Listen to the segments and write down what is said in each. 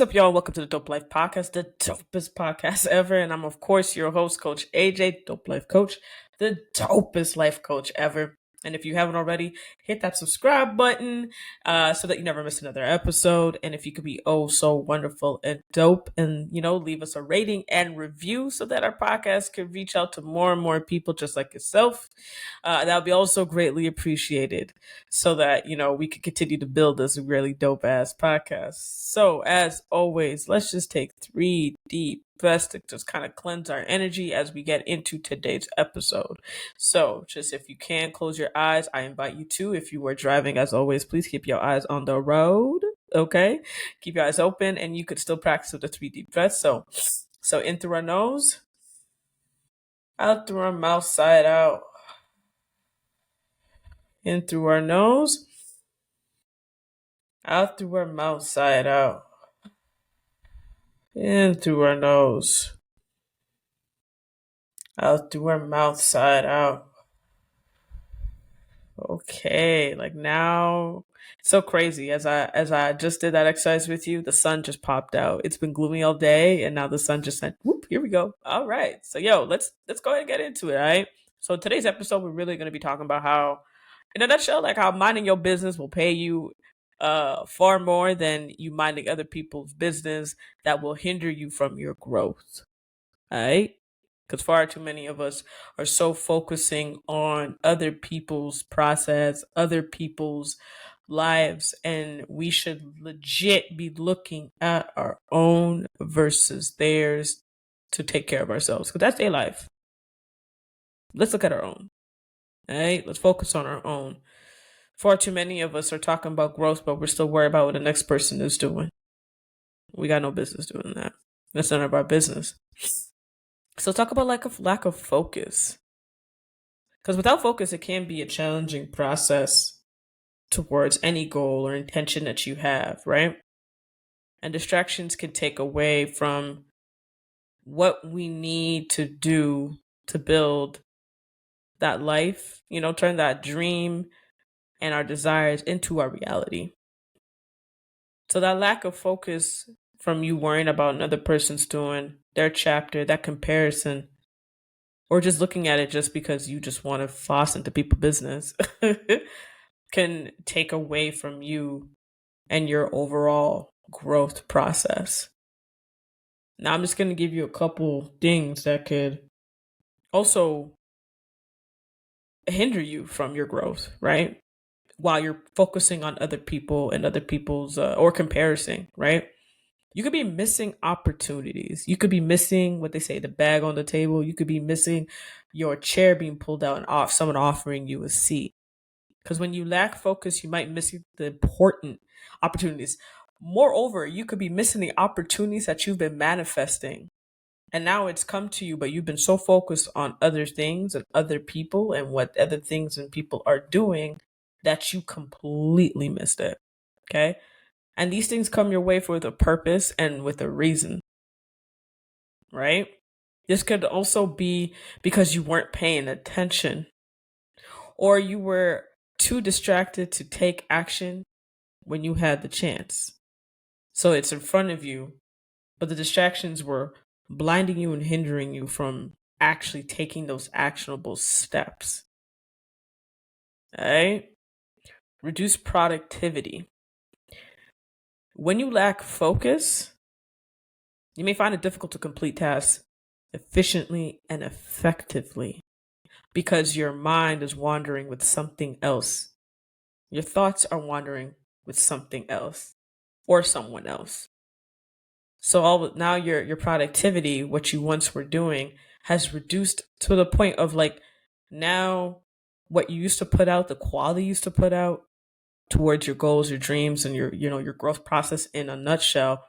up, y'all? Welcome to the Dope Life Podcast, the dopest podcast ever. And I'm, of course, your host, Coach AJ, Dope Life Coach, the dopest life coach ever. And if you haven't already, hit that subscribe button so that you never miss another episode. And if you could be oh so wonderful and dope and, leave us a rating and review so that our podcast could reach out to more and more people just like yourself, that would be also greatly appreciated so that, we could continue to build this really dope ass podcast. So, as always, let's just take 3 deep breaths to just kind of cleanse our energy as we get into today's episode. So, just if you can close your eyes, I invite you to. If you are driving, as always, please keep your eyes on the road. Okay, keep your eyes open, and you could still practice with the 3 deep breaths. So in through our nose, out through our mouth, side out. In through our nose, out through our mouth, side out. In through our nose, out through our mouth, side out. Okay, like now, so crazy. As I just did that exercise with you, the sun just popped out. It's been gloomy all day, and now the sun just said, "Whoop! Here we go." All right, so let's go ahead and get into it. All right. So today's episode, we're really going to be talking about how, in a nutshell, like how minding your business will pay you far more than you minding other people's business that will hinder you from your growth. All right. Because far too many of us are so focusing on other people's process, other people's lives, and we should legit be looking at our own versus theirs to take care of ourselves. Because that's their life. Let's look at our own. All right. Let's focus on our own. Far too many of us are talking about growth, but we're still worried about what the next person is doing. We got no business doing that. That's none of our business. So talk about like a lack of focus. Because without focus, it can be a challenging process towards any goal or intention that you have, right? And distractions can take away from what we need to do to build that life, turn that dream and our desires into our reality. So that lack of focus from you worrying about another person's doing, their chapter, that comparison, or just looking at it just because you just want to floss into people's business can take away from you and your overall growth process. Now, I'm just going to give you a couple things that could also hinder you from your growth, right? While you're focusing on other people and other people's or comparison, right? You could be missing opportunities. You could be missing what they say, the bag on the table. You could be missing your chair being pulled out and someone offering you a seat. Because when you lack focus, you might miss the important opportunities. Moreover, you could be missing the opportunities that you've been manifesting. And now it's come to you, but you've been so focused on other things and other people and what other things and people are doing that you completely missed it. Okay. And these things come your way with a purpose and with a reason. Right? This could also be because you weren't paying attention or you were too distracted to take action when you had the chance. So it's in front of you, but the distractions were blinding you and hindering you from actually taking those actionable steps. All right? Reduce productivity. When you lack focus, you may find it difficult to complete tasks efficiently and effectively because your mind is wandering with something else. Your thoughts are wandering with something else or someone else. So now your productivity, what you once were doing, has reduced to the point of like now what you used to put out, the quality you used to put out towards your goals, your dreams, and your growth process in a nutshell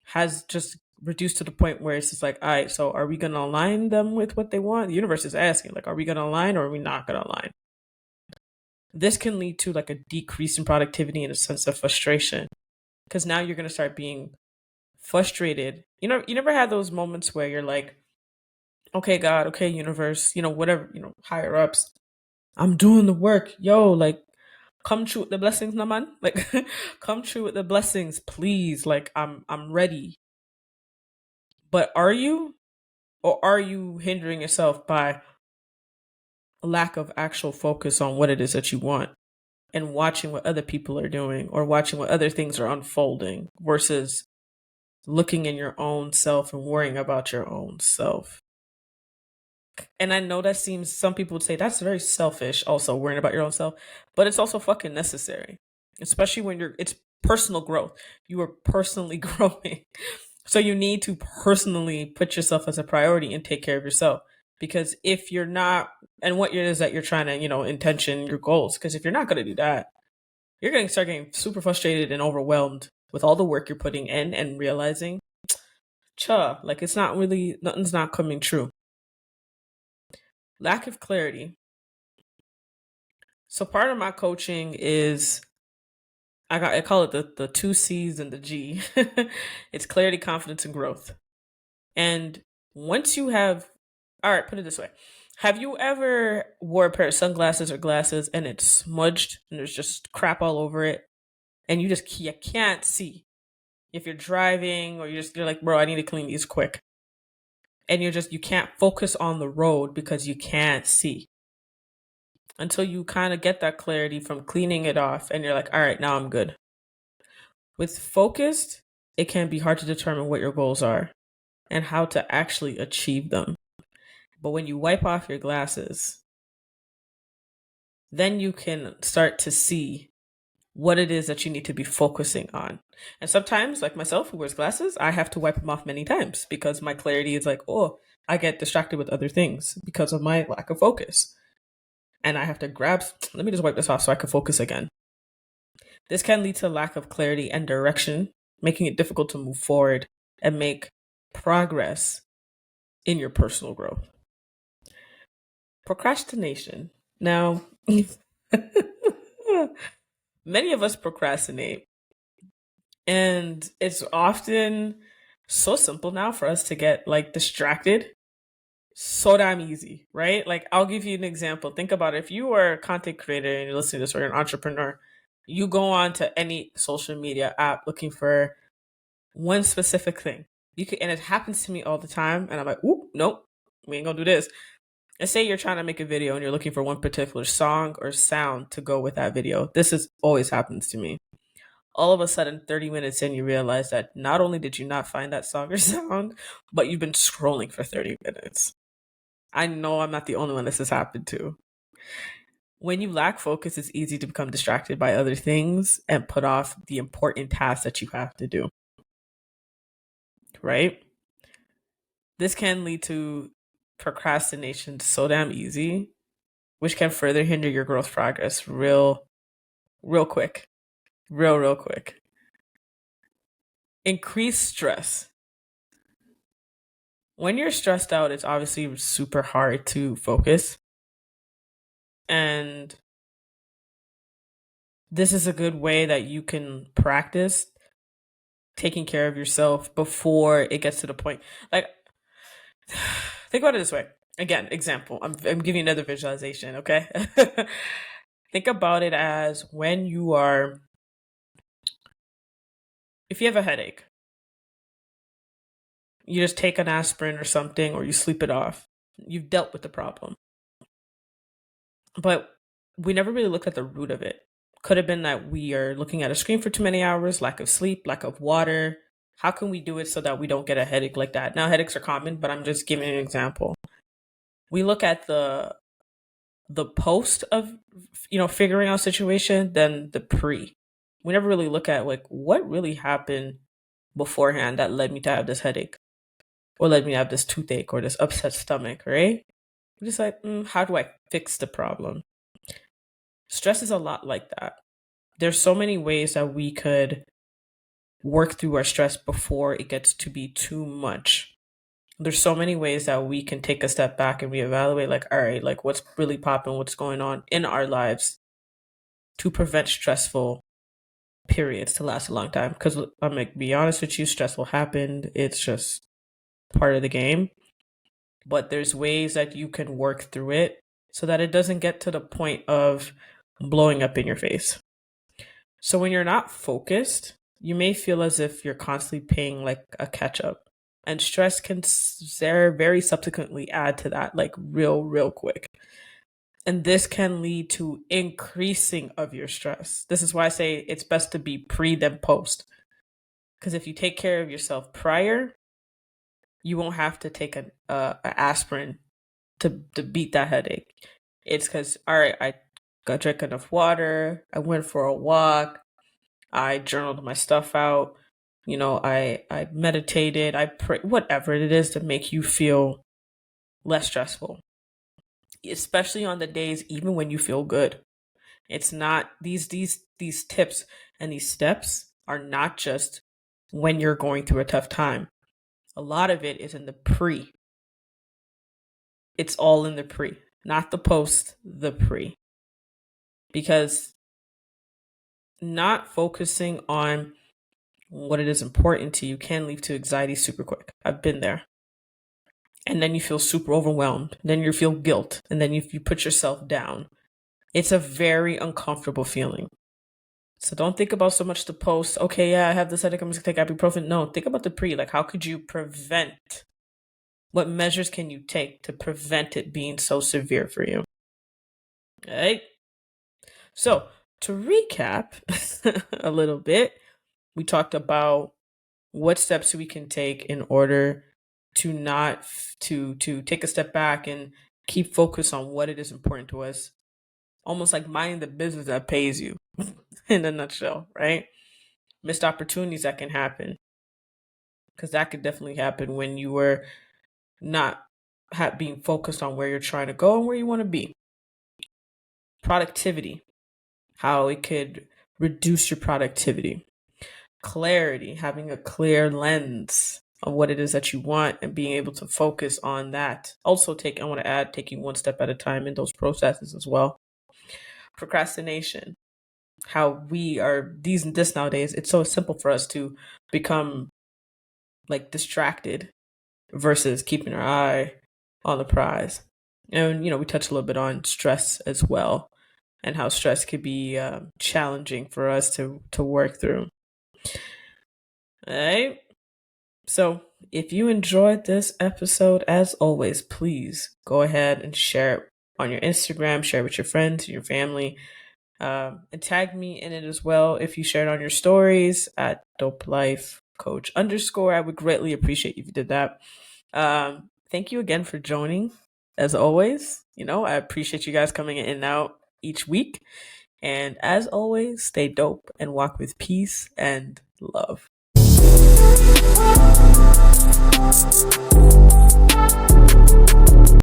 has just reduced to the point where it's just like, all right, so are we going to align them with what they want? The universe is asking, like, are we going to align or are we not going to align? This can lead to like a decrease in productivity and a sense of frustration because now you're going to start being frustrated. You never had those moments where you're like, okay, God, okay, universe, whatever, higher ups, I'm doing the work. Yo, like, come true with the blessings, no man. Like, come true with the blessings, please. Like, I'm ready. But are you, or are you hindering yourself by lack of actual focus on what it is that you want and watching what other people are doing or watching what other things are unfolding versus looking in your own self and worrying about your own self? And I know that seems, some people would say that's very selfish, also worrying about your own self, but it's also fucking necessary, especially when it's personal growth. You are personally growing. So you need to personally put yourself as a priority and take care of yourself. Because if you're not, and what it is that you're trying to, intention your goals, because if you're not going to do that, you're going to start getting super frustrated and overwhelmed with all the work you're putting in and realizing, like it's not really, nothing's not coming true. Lack of clarity. So part of my coaching is I call it the two C's and the G. It's clarity, confidence, and growth. And once you have, all right, put it this way. Have you ever wore a pair of sunglasses or glasses and it's smudged and there's just crap all over it and you can't see? If you're driving or you're like, bro, I need to clean these quick. And you can't focus on the road because you can't see until you kind of get that clarity from cleaning it off and you're like, all right, now I'm good. With focused, it can be hard to determine what your goals are and how to actually achieve them. But when you wipe off your glasses, then you can start to see what it is that you need to be focusing on. And sometimes, like myself, who wears glasses, I have to wipe them off many times because my clarity is like, oh, I get distracted with other things because of my lack of focus. And I have to let me just wipe this off so I can focus again. This can lead to lack of clarity and direction, making it difficult to move forward and make progress in your personal growth. Procrastination. Now, many of us procrastinate, and it's often so simple now for us to get like distracted. So damn easy, right? Like, I'll give you an example. Think about it. If you are a content creator and you're listening to this, or you're an entrepreneur, you go on to any social media app looking for one specific thing. And it happens to me all the time, and I'm like, oop, nope, we ain't gonna do this. And say you're trying to make a video and you're looking for one particular song or sound to go with that video. This is always happens to me. All of a sudden, 30 minutes in, you realize that not only did you not find that song or sound, but you've been scrolling for 30 minutes. I know I'm not the only one this has happened to. When you lack focus, it's easy to become distracted by other things and put off the important tasks that you have to do. Right? This can lead to procrastination so damn easy, which can further hinder your growth progress real quick. Real quick. Increased stress. When you're stressed out, it's obviously super hard to focus. And this is a good way that you can practice taking care of yourself before it gets to the point. Like, think about it this way. Again, example. I'm giving you another visualization, okay? Think about it as when you are, if you have a headache, you just take an aspirin or something, or you sleep it off. You've dealt with the problem. But we never really looked at the root of it. Could have been that we are looking at a screen for too many hours, lack of sleep, lack of water. How can we do it so that we don't get a headache like that? Now, headaches are common, but I'm just giving an example. We look at the post of, figuring out situation, then the pre. We never really look at like what really happened beforehand that led me to have this headache, or led me to have this toothache, or this upset stomach, right? We're just like, how do I fix the problem? Stress is a lot like that. There's so many ways that we could work through our stress before it gets to be too much. There's so many ways that we can take a step back and reevaluate, like, all right, like what's really popping, what's going on in our lives to prevent stressful periods to last a long time. Because I'm like, be honest with you, stressful happened. It's just part of the game. But there's ways that you can work through it so that it doesn't get to the point of blowing up in your face. So when you're not focused, you may feel as if you're constantly paying like a catch up. And stress can very subsequently add to that, like real quick. And this can lead to increasing of your stress. This is why I say it's best to be pre then post. Because if you take care of yourself prior, you won't have to take an aspirin to beat that headache. It's because, all right, I got drank enough water, I went for a walk, I journaled my stuff out, I meditated, I pray, whatever it is to make you feel less stressful. Especially on the days even when you feel good. It's not these tips and these steps are not just when you're going through a tough time. A lot of it is in the pre. It's all in the pre, not the post, the pre. Because not focusing on what it is important to you can lead to anxiety super quick. I've been there. And then you feel super overwhelmed. Then you feel guilt. And then you put yourself down. It's a very uncomfortable feeling. So don't think about so much the post. Okay, yeah, I have this headache. I'm just going to take ibuprofen. No, think about the pre. Like, how could you prevent? What measures can you take to prevent it being so severe for you? All right. So to recap a little bit, we talked about what steps we can take in order to not to take a step back and keep focus on what it is important to us. Almost like minding the business that pays you in a nutshell, right? Missed opportunities that can happen. Because that could definitely happen when you were not being focused on where you're trying to go and where you want to be. Productivity, how it could reduce your productivity. Clarity, having a clear lens of what it is that you want and being able to focus on that. Also I want to add taking one step at a time in those processes as well. Procrastination, how we are this nowadays, it's so simple for us to become like distracted versus keeping our eye on the prize. And, we touched a little bit on stress as well and how stress could be challenging for us to work through. All right. So if you enjoyed this episode, as always, please go ahead and share it on your Instagram, share it with your friends, your family, and tag me in it as well. If you share it on your stories at DopeLifeCoach_, I would greatly appreciate if you did that. Thank you again for joining. As always, I appreciate you guys coming in and out each week. And as always, stay dope and walk with peace and love.